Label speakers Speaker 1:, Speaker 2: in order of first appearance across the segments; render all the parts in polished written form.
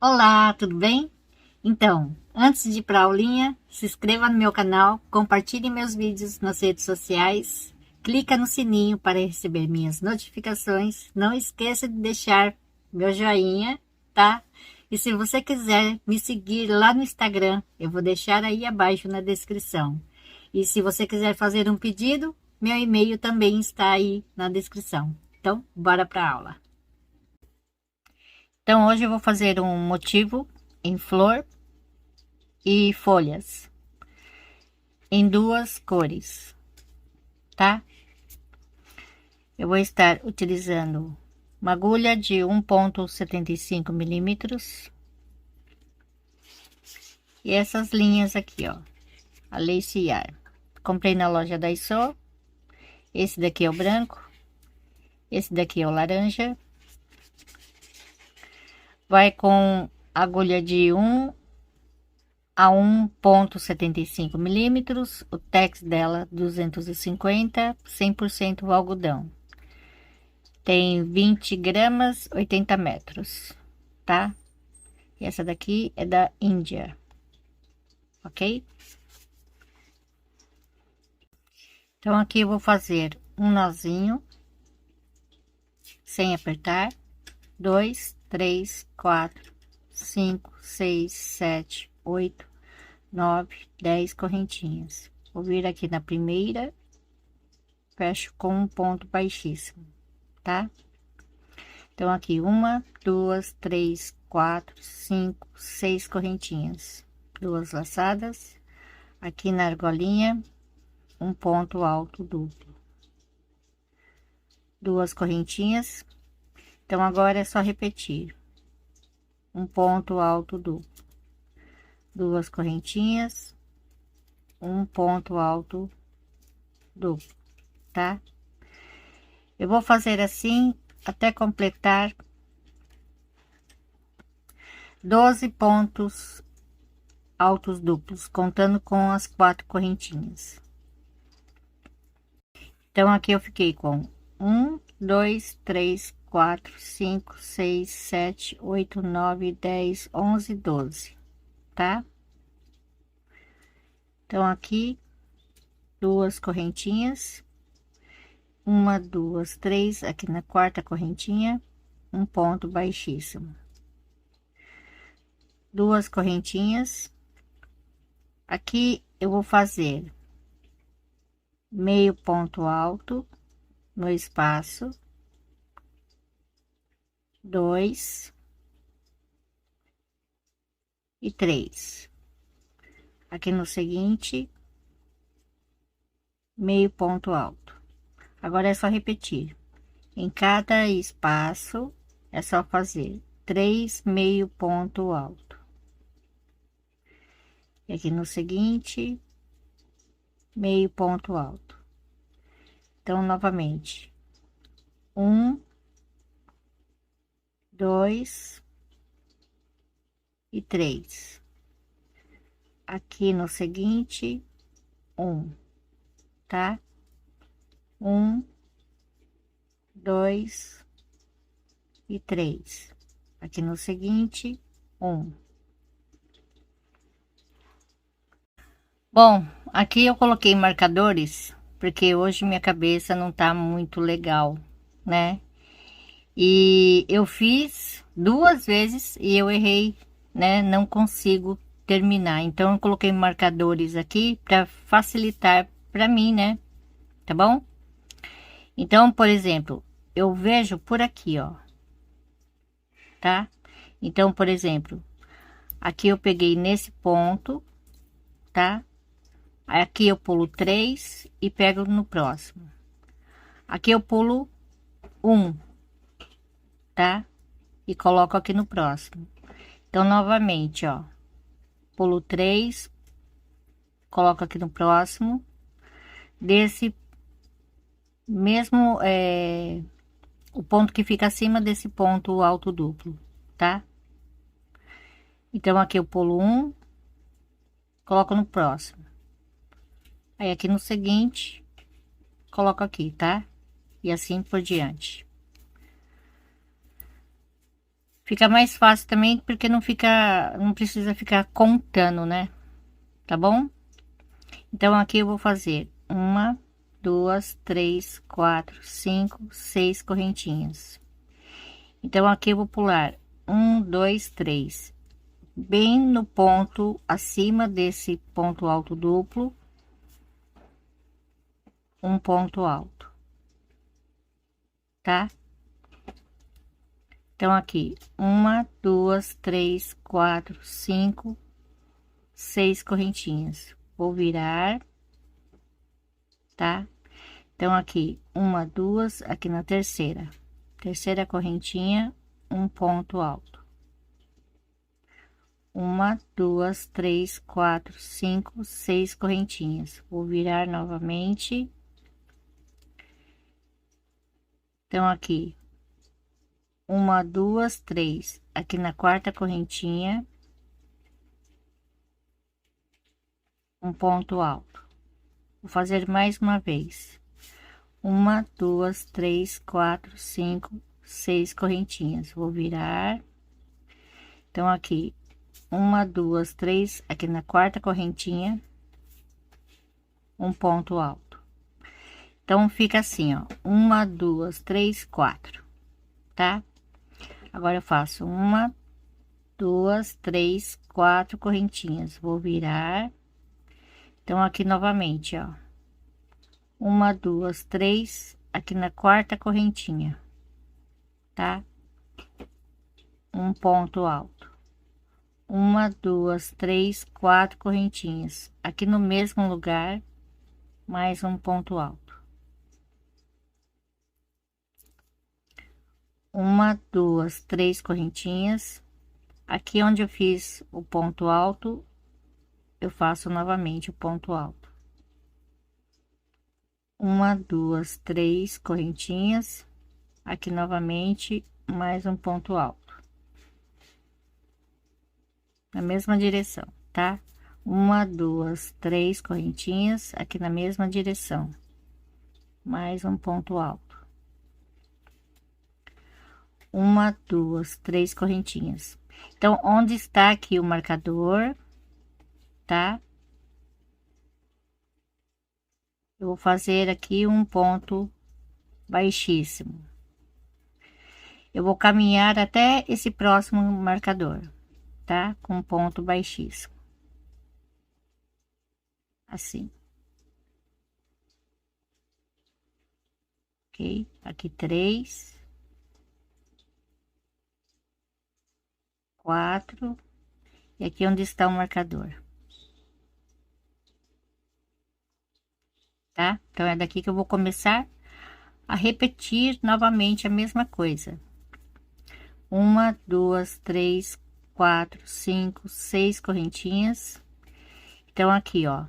Speaker 1: Olá, tudo bem? Então, antes de ir para a aulinha, se inscreva no meu canal, compartilhe meus vídeos nas redes sociais, clica no sininho para receber minhas notificações, não esqueça de deixar meu joinha, tá? E se você quiser me seguir lá no Instagram, eu vou deixar aí abaixo na descrição. E se você quiser fazer um pedido, meu e-mail também está aí na descrição. Então, bora para a aula. Então, hoje eu vou fazer um motivo em flor e folhas em duas cores, tá? Eu vou estar utilizando uma agulha de 1,75 milímetros e essas linhas aqui, ó, a Lace Yarn. Comprei na loja Daiso. Esse daqui é o branco, esse daqui é o laranja. Vai com agulha de 1 a 1,75 milímetros, o tex dela 250, 100% algodão. Tem 20 gramas, 80 metros, tá? E essa daqui é da Índia, ok? Então, aqui eu vou fazer um nozinho, sem apertar, 2, 3, 4, 5, 6, 7, 8, 9, 10 correntinhas. Vou vir aqui na primeira, fecho com um ponto baixíssimo, tá? Então, aqui, 1, 2, 3, 4, 5, 6 correntinhas, 2 laçadas. Aqui na argolinha, um ponto alto duplo, 2 correntinhas. Então, agora é só repetir: um ponto alto duplo, 2 correntinhas, um ponto alto duplo, tá? Eu vou fazer assim até completar 12 pontos altos duplos, contando com as 4 correntinhas. Então, aqui eu fiquei com 1, 2, 3, 4, 5, 6, 7, 8, 9, 10, 11, 12, tá? Então, aqui, 2 correntinhas, 1, 2, 3, aqui na quarta correntinha, um ponto baixíssimo, 2 correntinhas. Aqui eu vou fazer meio ponto alto no espaço, 2 e 3. Aqui no seguinte, meio ponto alto. Agora é só repetir. Em cada espaço é só fazer 3 meio ponto alto. E aqui no seguinte, meio ponto alto. Então, novamente, 1, 2 e 3. Aqui no seguinte, 1, tá? 1, 2 e 3. Aqui no seguinte, 1. Bom, aqui eu coloquei marcadores porque hoje minha cabeça não tá muito legal, né? E eu fiz 2 vezes e eu errei, né? Não consigo terminar. Então eu coloquei marcadores aqui para facilitar para mim, né? Tá bom? Então, por exemplo, eu vejo por aqui, ó, tá? Então, por exemplo, aqui eu peguei nesse ponto, tá? Aqui eu pulo 3 e pego no próximo. Aqui eu pulo 1, tá? E coloco aqui no próximo. Então, novamente, ó, pulo 3, coloco aqui no próximo, desse mesmo, o ponto que fica acima desse ponto alto duplo, tá? Então, aqui eu pulo 1, coloco no próximo. Aí, aqui no seguinte, coloco aqui, tá? E assim por diante. Fica mais fácil também, porque não precisa ficar contando, né? Tá bom? Então, aqui eu vou fazer uma, duas, três, quatro, cinco, seis correntinhas. Então, aqui eu vou pular um, dois, três, bem no ponto acima desse ponto alto duplo, um ponto alto, tá? Então, aqui, uma, duas, três, quatro, cinco, seis correntinhas. Vou virar, tá? Então, aqui, uma, duas, aqui na terceira correntinha, um ponto alto. Uma, duas, três, quatro, cinco, seis correntinhas. Vou virar novamente. Então, aqui, uma, duas, três, aqui na quarta correntinha, um ponto alto. Vou fazer mais uma vez. Uma, duas, três, quatro, cinco, seis correntinhas. Vou virar. Então, aqui, uma, duas, três, aqui na quarta correntinha, um ponto alto. Então, fica assim, ó, uma, duas, três, quatro, tá? Agora eu faço uma, duas, três, quatro correntinhas. Vou virar. Então, aqui novamente, ó, uma, duas, três, aqui na quarta correntinha, tá? Um ponto alto. Uma, duas, três, quatro correntinhas. Aqui no mesmo lugar, mais um ponto alto. Uma, duas, três correntinhas. Aqui onde eu fiz o ponto alto, eu faço novamente o ponto alto. Uma, duas, três correntinhas. Aqui novamente, mais um ponto alto. Na mesma direção, tá? Uma, duas, três correntinhas. Aqui na mesma direção. Mais um ponto alto. Uma, duas, três correntinhas. Então, onde está aqui o marcador, tá? Eu vou fazer aqui um ponto baixíssimo. Eu vou caminhar até esse próximo marcador, tá? Com ponto baixíssimo. Assim. Ok? Aqui três, quatro, e aqui onde está o marcador, tá? Então, é daqui que eu vou começar a repetir novamente a mesma coisa. Uma, duas, três, quatro, cinco, seis correntinhas. Então, aqui, ó,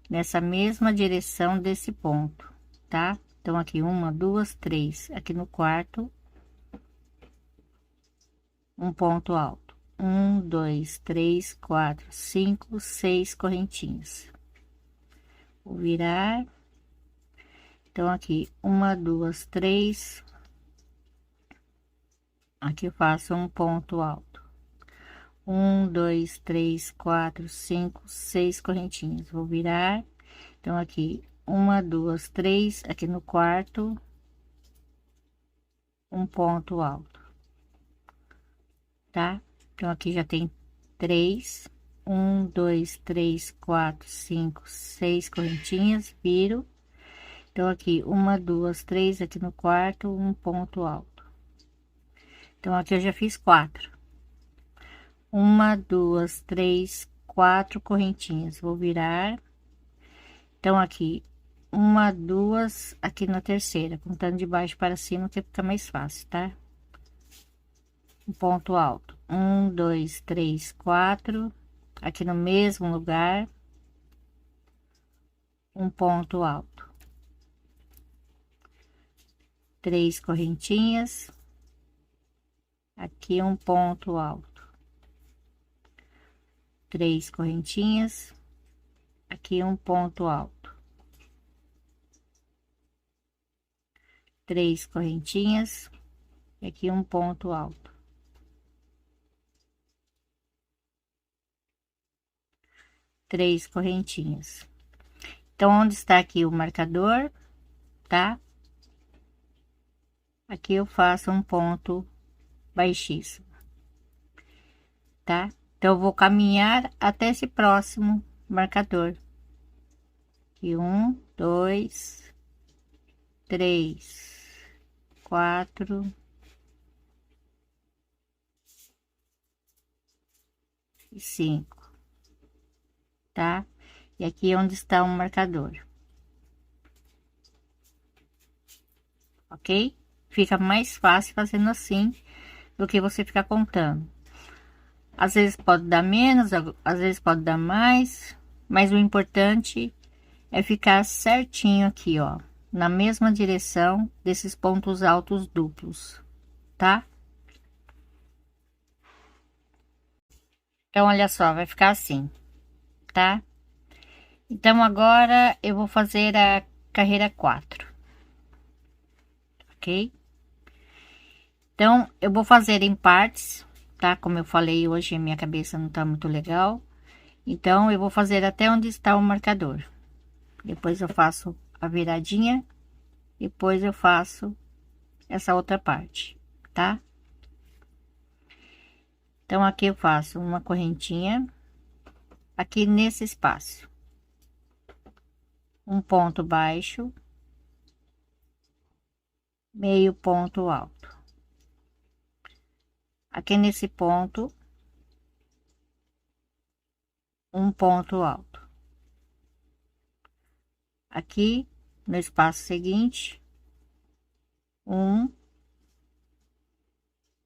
Speaker 1: nessa mesma direção desse ponto, tá? Então, aqui, uma, duas, três, aqui no quarto, um ponto alto. Um, dois, três, quatro, cinco, seis correntinhas. Vou virar. Então, aqui, uma, duas, três. Aqui eu faço um ponto alto. Um, dois, três, quatro, cinco, seis correntinhas. Vou virar. Então, aqui, uma, duas, três. Aqui no quarto, um ponto alto, tá? Então, aqui já tem três. Um, dois, três, quatro, cinco, seis correntinhas. Viro. Então, aqui, uma, duas, três, aqui no quarto, um ponto alto. Então, aqui eu já fiz quatro. Uma, duas, três, quatro correntinhas. Vou virar. Então, aqui, uma, duas, aqui na terceira, contando de baixo para cima, que fica mais fácil, tá? Um ponto alto. Um, dois, três, quatro. Aqui no mesmo lugar, um ponto alto. Três correntinhas. Aqui um ponto alto. Três correntinhas. Aqui um ponto alto. Três correntinhas. E aqui um ponto alto. 3 correntinhas. Então, onde está aqui o marcador, tá? Aqui eu faço um ponto baixíssimo, tá? Então, eu vou caminhar até esse próximo marcador. E 1, 2, 3, 4 e 5, tá? E aqui é onde está o marcador, ok? Fica mais fácil fazendo assim do que você ficar contando. Às vezes pode dar menos, às vezes pode dar mais, mas o importante é ficar certinho aqui, ó, na mesma direção desses pontos altos duplos, tá? Então, olha só, vai ficar assim, tá? Então, agora eu vou fazer a carreira 4, ok? Então, eu vou fazer em partes, tá? Como eu falei, hoje a minha cabeça não tá muito legal. Então, eu vou fazer até onde está o marcador. Depois eu faço a viradinha, depois eu faço essa outra parte, tá? Então, aqui eu faço uma correntinha, aqui nesse espaço, um ponto baixo, meio ponto alto. Aqui nesse ponto, um ponto alto. Aqui no espaço seguinte, 1,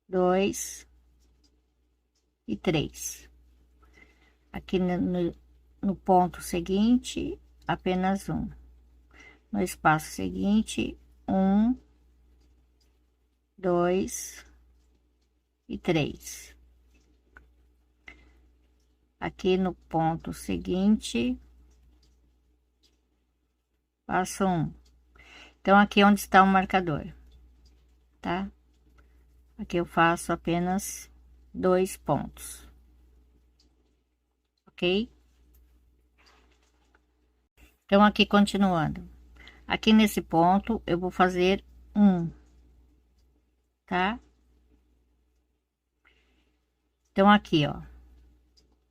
Speaker 1: 2 e 3. Aqui no ponto seguinte, apenas um. No espaço seguinte, 1, 2 e 3. Aqui no ponto seguinte, passo um. Então, aqui é onde está o marcador, tá? Aqui eu faço apenas 2 pontos, ok? Então, aqui continuando. Aqui nesse ponto, eu vou fazer um, tá? Então, aqui, ó,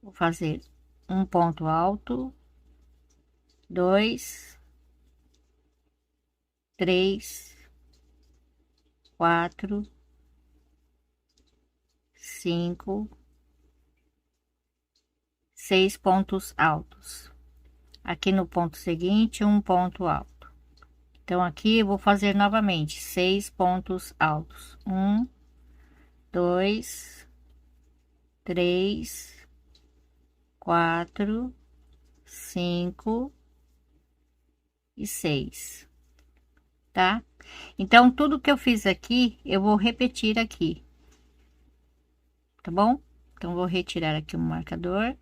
Speaker 1: vou fazer um ponto alto, 2, 3, 4, 5, 6 pontos altos. Aqui no ponto seguinte, um ponto alto. Então, aqui eu vou fazer novamente 6 pontos altos. 1, 2, 3, 4, 5 e 6, tá? Então, tudo que eu fiz aqui, eu vou repetir aqui, tá bom? Então, vou retirar aqui o marcador.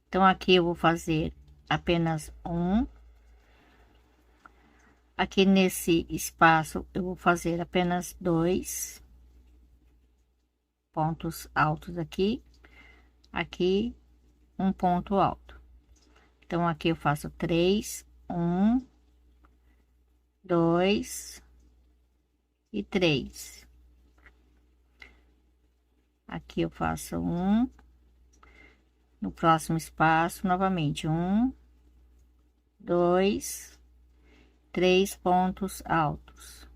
Speaker 1: Então, aqui eu vou fazer apenas um. Aqui nesse espaço, eu vou fazer apenas 2 pontos altos aqui. Aqui, um ponto alto. Então, aqui eu faço 3, 1, 2 e 3. Aqui eu faço um. No próximo espaço, novamente, 1, 2, 3 pontos altos.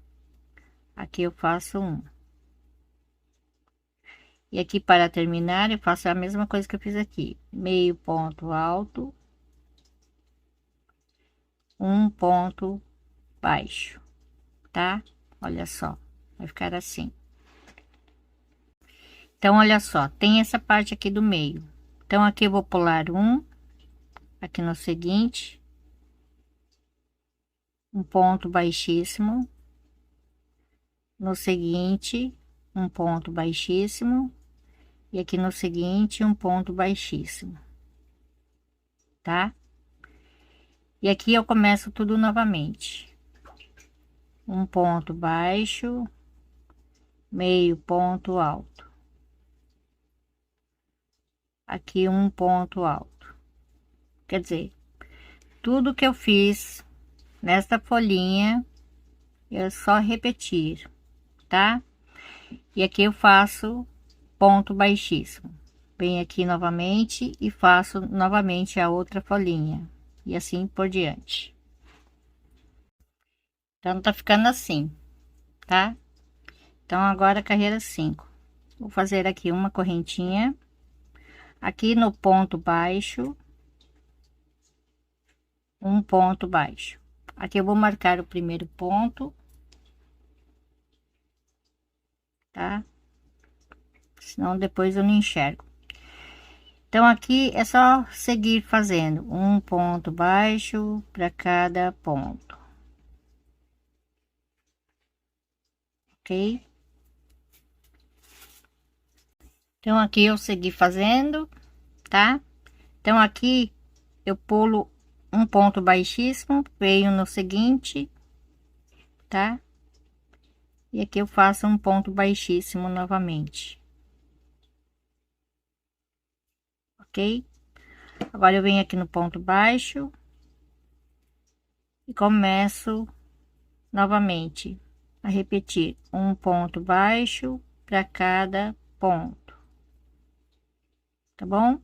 Speaker 1: Aqui eu faço um. E aqui para terminar, eu faço a mesma coisa que eu fiz aqui. Meio ponto alto, um ponto baixo, tá? Olha só, vai ficar assim. Então, olha só, tem essa parte aqui do meio. Então, aqui eu vou pular um, aqui no seguinte, um ponto baixíssimo. No seguinte, um ponto baixíssimo. E aqui no seguinte, um ponto baixíssimo, tá? E aqui eu começo tudo novamente. Um ponto baixo, meio ponto alto. aqui um ponto alto. Quer dizer, tudo que eu fiz nesta folhinha, é só repetir, tá? E aqui eu faço ponto baixíssimo. Venho aqui novamente e faço novamente a outra folhinha. E assim por diante. Então, tá ficando assim, tá? Então, agora carreira 5. Vou fazer aqui uma correntinha. Aqui no ponto baixo. Um ponto baixo. Aqui eu vou marcar o primeiro ponto. Tá? Senão depois eu não enxergo. Então, aqui é só seguir fazendo um ponto baixo para cada ponto. Ok? Então, aqui eu segui fazendo, tá? Então, aqui eu pulo um ponto baixíssimo, venho no seguinte, tá? E aqui eu faço um ponto baixíssimo novamente. Ok? Agora eu venho aqui no ponto baixo e começo novamente a repetir um ponto baixo para cada ponto, tá bom?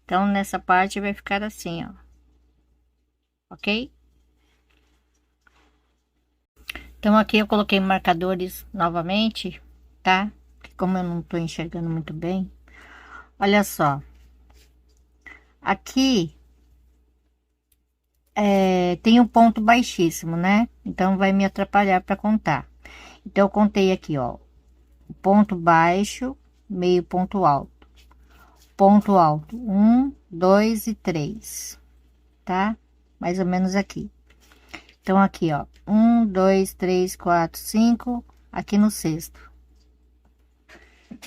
Speaker 1: Então, nessa parte vai ficar assim, ó, ok? Então, aqui eu coloquei marcadores novamente, tá? Como eu não tô enxergando muito bem, olha só, aqui tem um ponto baixíssimo, né? Então, vai me atrapalhar para contar. Então, eu contei aqui, ó, ponto baixo, meio ponto alto, 1, 2 e 3, tá? Mais ou menos aqui. Então, aqui, ó, 1, 2, 3, 4, 5, aqui no sexto.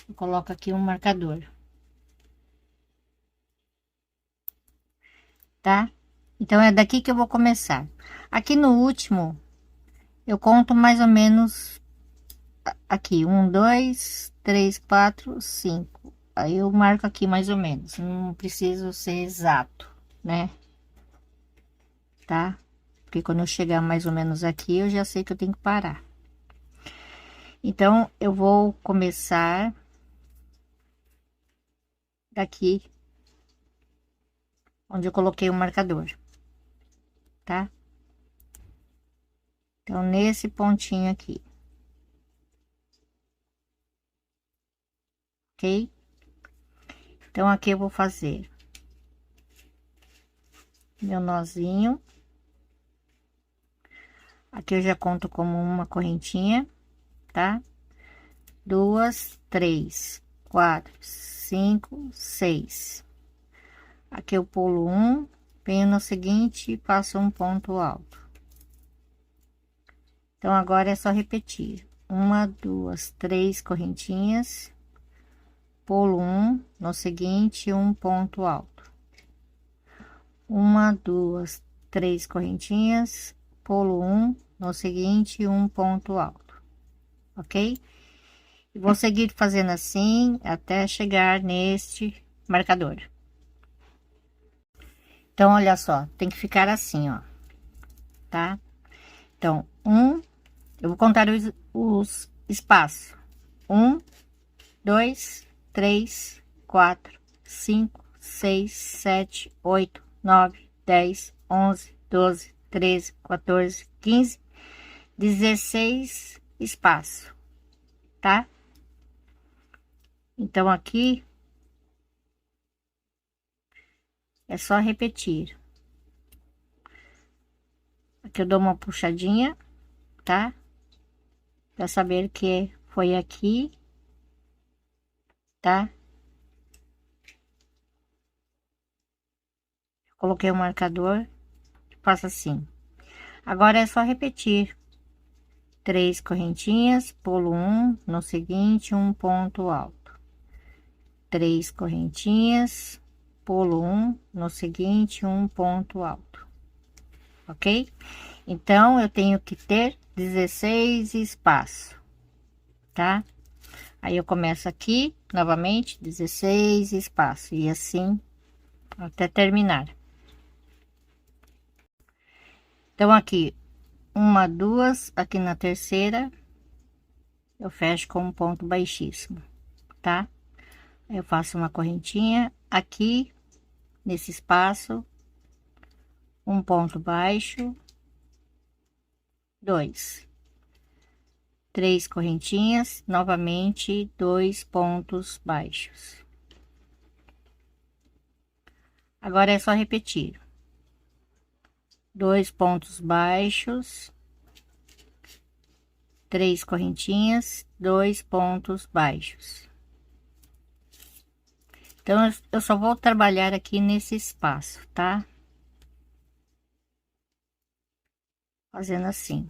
Speaker 1: Eu coloco aqui um marcador, tá? Então, é daqui que eu vou começar. Aqui no último, eu conto mais ou menos aqui, 1, 2, 3, 4, 5. Aí eu marco aqui mais ou menos, não preciso ser exato, né? Tá? Porque quando eu chegar mais ou menos aqui, eu já sei que eu tenho que parar. Então, eu vou começar daqui onde eu coloquei o marcador, tá? Então, nesse pontinho aqui, ok? Então, aqui eu vou fazer meu nozinho. Aqui eu já conto como uma correntinha, tá? 2, 3, 4, 5, 6. Aqui eu pulo um, venho no seguinte e passo um ponto alto. Então, agora é só repetir. 1, 2, 3 correntinhas, pulo um, no seguinte, um ponto alto. 1, 2, 3 correntinhas, pulo um, no seguinte, um ponto alto, ok? E vou seguir fazendo assim até chegar neste marcador. Então, olha só, tem que ficar assim, ó, tá? Então, eu vou contar os espaços. 1, 2, 3, 4, 5, 6, 7, 8, 9, 10, 11, 12, 13, 14, 15, 16 espaço, tá? Então, aqui é só repetir. Aqui eu dou uma puxadinha, tá? Pra saber que foi aqui, tá? Coloquei o marcador, faço assim. Agora é só repetir. 3 correntinhas, pulo um, no seguinte, um ponto alto. 3 correntinhas, pulo um, no seguinte, um ponto alto. Ok? Então, eu tenho que ter 16 espaço, tá? Aí eu começo aqui, novamente, 16 espaço, e assim até terminar. Então, aqui, uma, duas, aqui na terceira, eu fecho com um ponto baixíssimo, tá? Aí eu faço uma correntinha aqui, nesse espaço, um ponto baixo, dois, três correntinhas, novamente, dois pontos baixos. Agora é só repetir. Dois pontos baixos, três correntinhas, dois pontos baixos. Então, eu só vou trabalhar aqui nesse espaço, tá? Fazendo assim.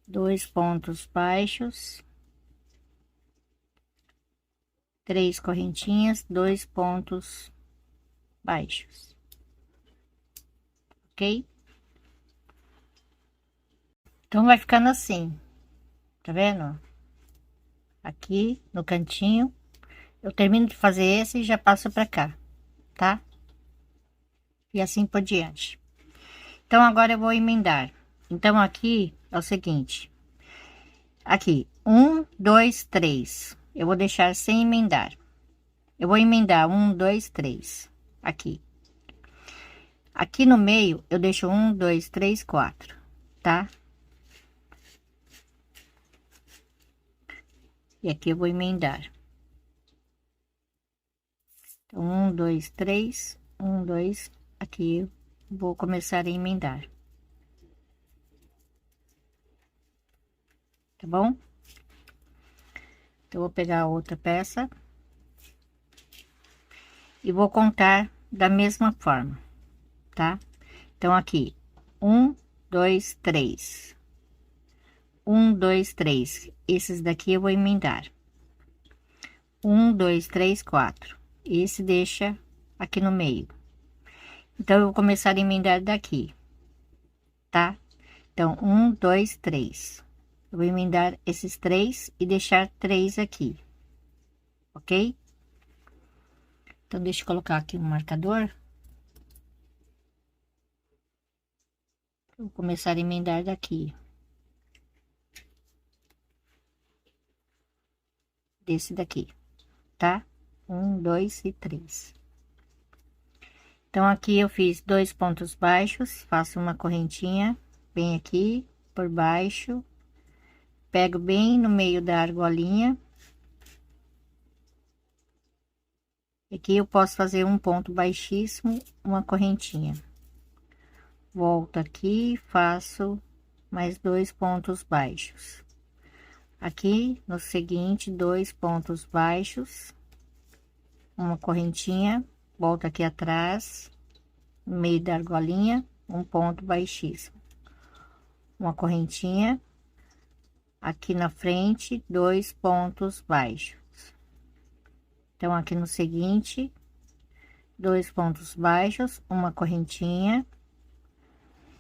Speaker 1: Dois pontos baixos, três correntinhas, dois pontos baixos. Ok? Então, vai ficando assim. Tá vendo? Aqui no cantinho. Eu termino de fazer esse e já passo pra cá, tá? E assim por diante. Então, agora eu vou emendar. Então, aqui é o seguinte. Aqui, um, dois, três. Eu vou deixar sem emendar. Eu vou emendar um, dois, três. Aqui. Aqui no meio, eu deixo um, dois, três, quatro, tá? E aqui eu vou emendar. Então, um, dois, três, um, dois. Aqui eu vou começar a emendar. Tá bom? Então, eu vou pegar a outra peça e vou contar da mesma forma, tá? Então, aqui, um, dois, três. Um, dois, três. Esses daqui eu vou emendar. Um, dois, três, quatro. Esse deixa aqui no meio. Então, eu vou começar a emendar daqui, tá? Então, um, dois, três. Eu vou emendar esses três e deixar três aqui, ok? Então, deixa eu colocar aqui um marcador. Eu vou começar a emendar daqui. Desse daqui, tá? Um, dois e três. Então, aqui eu fiz dois pontos baixos, faço uma correntinha bem aqui por baixo, pego bem no meio da argolinha. Aqui eu posso fazer um ponto baixíssimo, uma correntinha. Volto aqui, faço mais dois pontos baixos. Aqui no seguinte, dois pontos baixos, uma correntinha, volto aqui atrás, no meio da argolinha, um ponto baixíssimo, uma correntinha, aqui na frente, dois pontos baixos. Então, aqui no seguinte, dois pontos baixos, uma correntinha,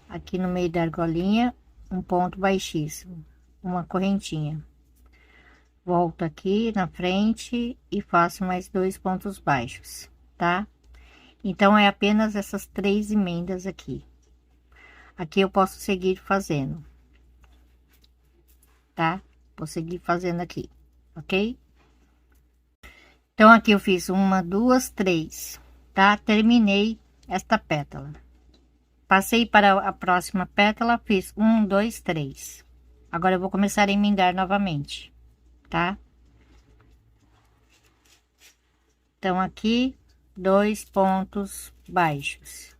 Speaker 1: aqui no meio da argolinha, um ponto baixíssimo, uma correntinha. Volto aqui na frente e faço mais dois pontos baixos, tá? Então, é apenas essas três emendas aqui. Aqui eu posso seguir fazendo, tá? Vou seguir fazendo aqui, ok? Então, aqui eu fiz uma, duas, três, tá? Terminei esta pétala. Passei para a próxima pétala, fiz um, dois, três. Agora, eu vou começar a emendar novamente, tá? Então, aqui, dois pontos baixos.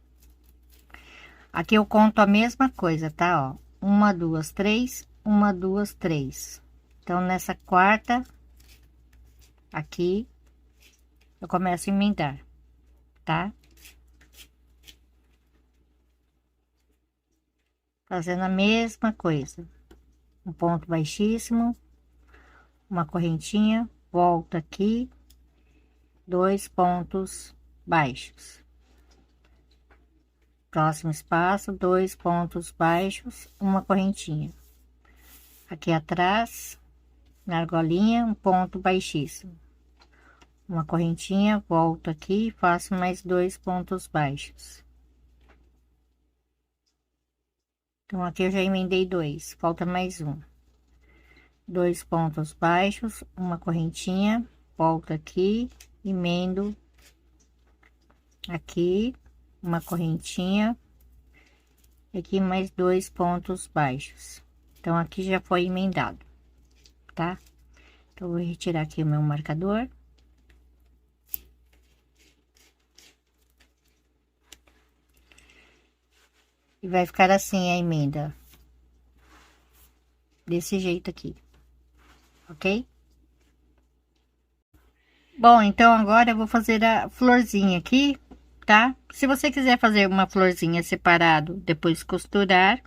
Speaker 1: Aqui eu conto a mesma coisa, tá? Ó, uma, duas, três, uma, duas, três. Então, nessa quarta, aqui, eu começo a emendar, tá? Fazendo a mesma coisa. Um ponto baixíssimo, uma correntinha, volto aqui, dois pontos baixos. Próximo espaço, dois pontos baixos, uma correntinha. aqui atrás, na argolinha, um ponto baixíssimo. Uma correntinha, volto aqui e faço mais 2 pontos baixos. Então, aqui eu já emendei 2, falta mais um. 2 pontos baixos, uma correntinha, volto aqui, emendo aqui, uma correntinha, e aqui mais 2 pontos baixos. Então, aqui já foi emendado, tá? Então, eu vou retirar aqui o meu marcador. E vai ficar assim a emenda. Desse jeito aqui, ok? Bom, então agora eu vou fazer a florzinha aqui, tá? Se você quiser fazer uma florzinha separado, depois costurar,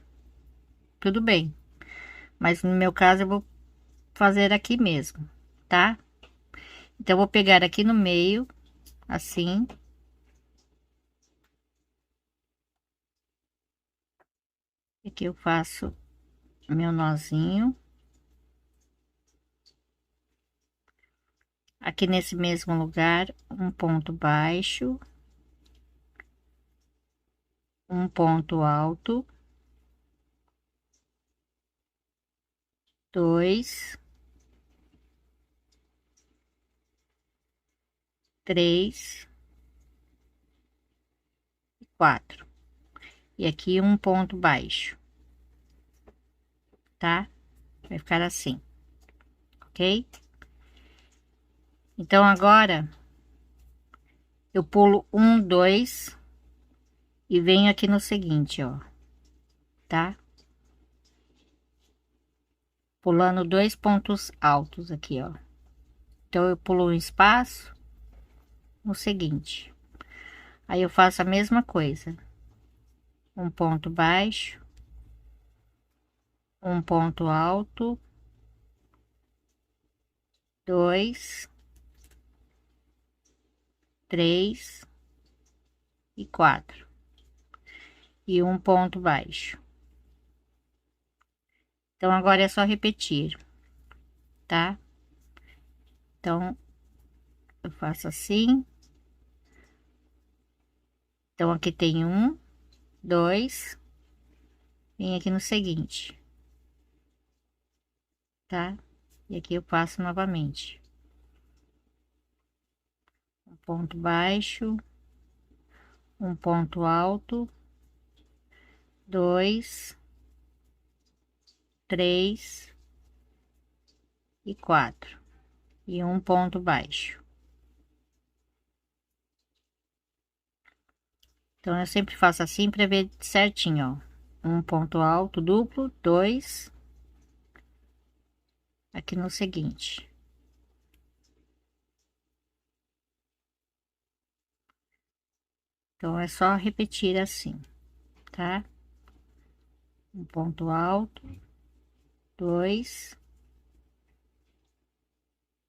Speaker 1: tudo bem. Mas no meu caso eu vou fazer aqui mesmo, tá? Então, eu vou pegar aqui no meio, assim. Aqui eu faço meu nozinho. Aqui nesse mesmo lugar, um ponto baixo. Um ponto alto. 2. 3. 4. E aqui um ponto baixo, tá? Vai ficar assim, ok? Então, agora, eu pulo 1, 2 e venho aqui no seguinte, ó, tá? Pulando 2 pontos altos aqui, ó. Então, eu pulo um espaço no seguinte. Aí, eu faço a mesma coisa. Um ponto baixo, um ponto alto, 2, 3 e 4. E um ponto baixo. Então, agora é só repetir, tá? Então, eu faço assim. Então, aqui tem 1, 2, vem aqui no seguinte, tá? E aqui eu passo novamente. Um ponto baixo, um ponto alto, 2, 3 e 4. E um ponto baixo. Então, eu sempre faço assim para ver certinho, ó. Um ponto alto duplo, 2, aqui no seguinte. Então, é só repetir assim, tá? Um ponto alto, 2,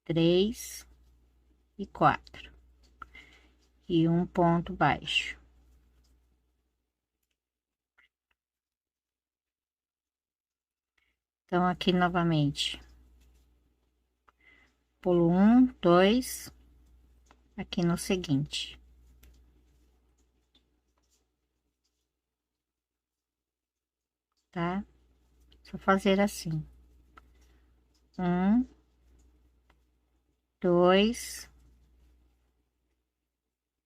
Speaker 1: 3 e 4. E um ponto baixo. Então, aqui novamente. Pulo 1, 2, aqui no seguinte. Tá? Só fazer assim. 1, 2,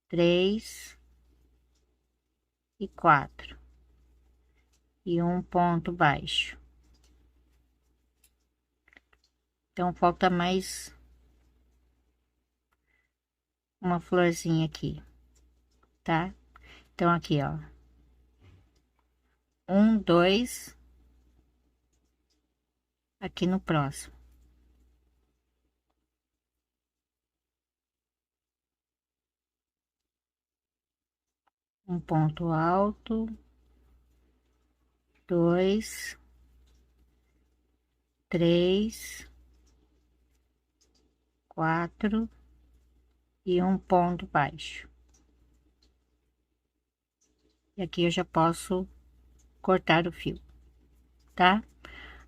Speaker 1: 3 e 4. E um ponto baixo. Então, falta mais uma florzinha aqui, tá? Então, aqui, ó. 1, 2, aqui no próximo. Um ponto alto, 2, 3, 4 e um ponto baixo. E aqui eu já posso cortar o fio, tá?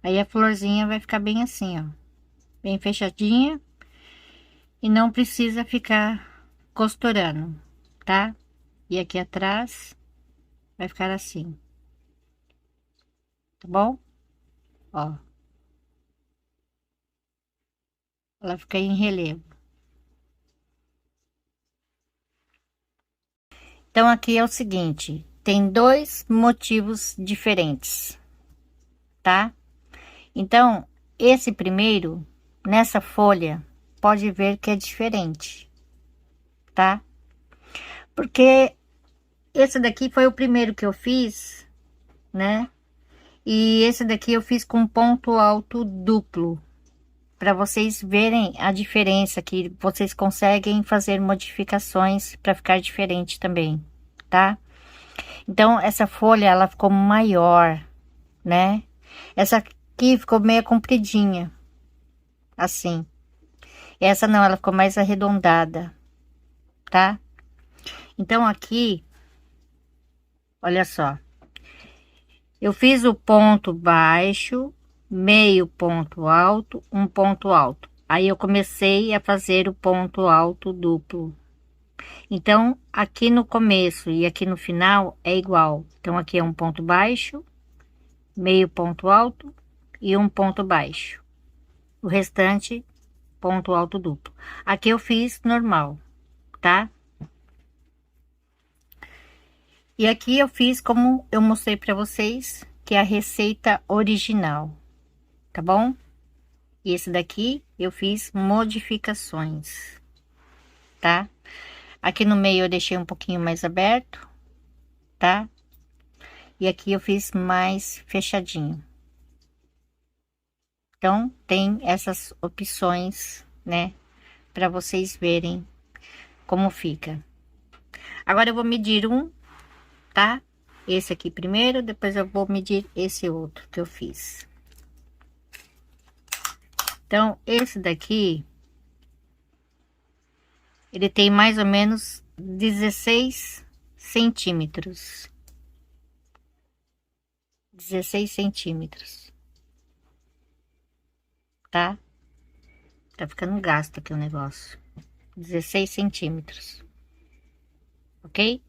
Speaker 1: Aí a florzinha vai ficar bem assim, ó, bem fechadinha e não precisa ficar costurando, tá? E aqui atrás vai ficar assim, tá bom? Ó, ela fica em relevo. Então aqui é o seguinte, tem dois motivos diferentes, tá? Então, esse primeiro, nessa folha, pode ver que é diferente, tá? Porque esse daqui foi o primeiro que eu fiz, né? E esse daqui eu fiz com ponto alto duplo, para vocês verem a diferença que vocês conseguem fazer modificações para ficar diferente também, tá? Então, essa folha, ela ficou maior, né? Essa aqui ficou meio compridinha, assim. Essa não, ela ficou mais arredondada, tá? Então, aqui, olha só. Eu fiz o ponto baixo, meio ponto alto, um ponto alto. Aí eu comecei a fazer o ponto alto duplo. Então, aqui no começo e aqui no final é igual. Então, aqui é um ponto baixo, meio ponto alto e um ponto baixo. O restante, ponto alto duplo. Aqui eu fiz normal, tá? E aqui eu fiz como eu mostrei para vocês, que é a receita original, tá bom? E esse daqui eu fiz modificações, tá? Aqui no meio eu deixei um pouquinho mais aberto, tá? E aqui eu fiz mais fechadinho. Então, tem essas opções, né? Para vocês verem como fica. Agora eu vou medir um, tá? Esse aqui primeiro, depois eu vou medir esse outro que eu fiz. Então, esse daqui, ele tem mais ou menos 16 centímetros. 16 centímetros, tá? Tá ficando gasto aqui o negócio. 16 centímetros, ok?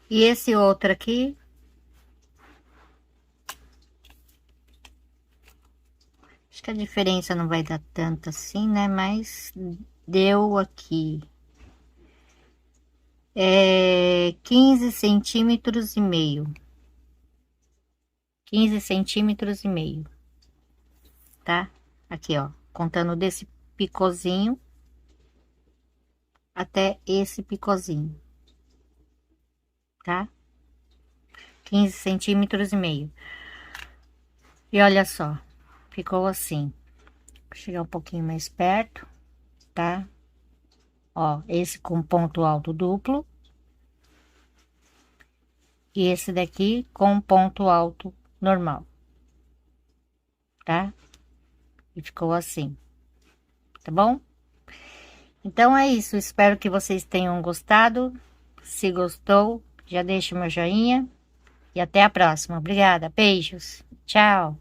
Speaker 1: E esse outro aqui, acho que a diferença não vai dar tanto assim, né? Mas deu aqui. 15 centímetros e meio. 15 centímetros e meio, tá? Aqui, ó, contando desse picozinho até esse picozinho, tá? 15 centímetros e meio. E olha só, ficou assim. Vou chegar um pouquinho mais perto, tá? Ó, esse com ponto alto duplo. E esse daqui com ponto alto normal, tá? E ficou assim, tá bom? Então é isso, espero que vocês tenham gostado. Se gostou, já deixa o meu joinha. E até a próxima. Obrigada, beijos, tchau.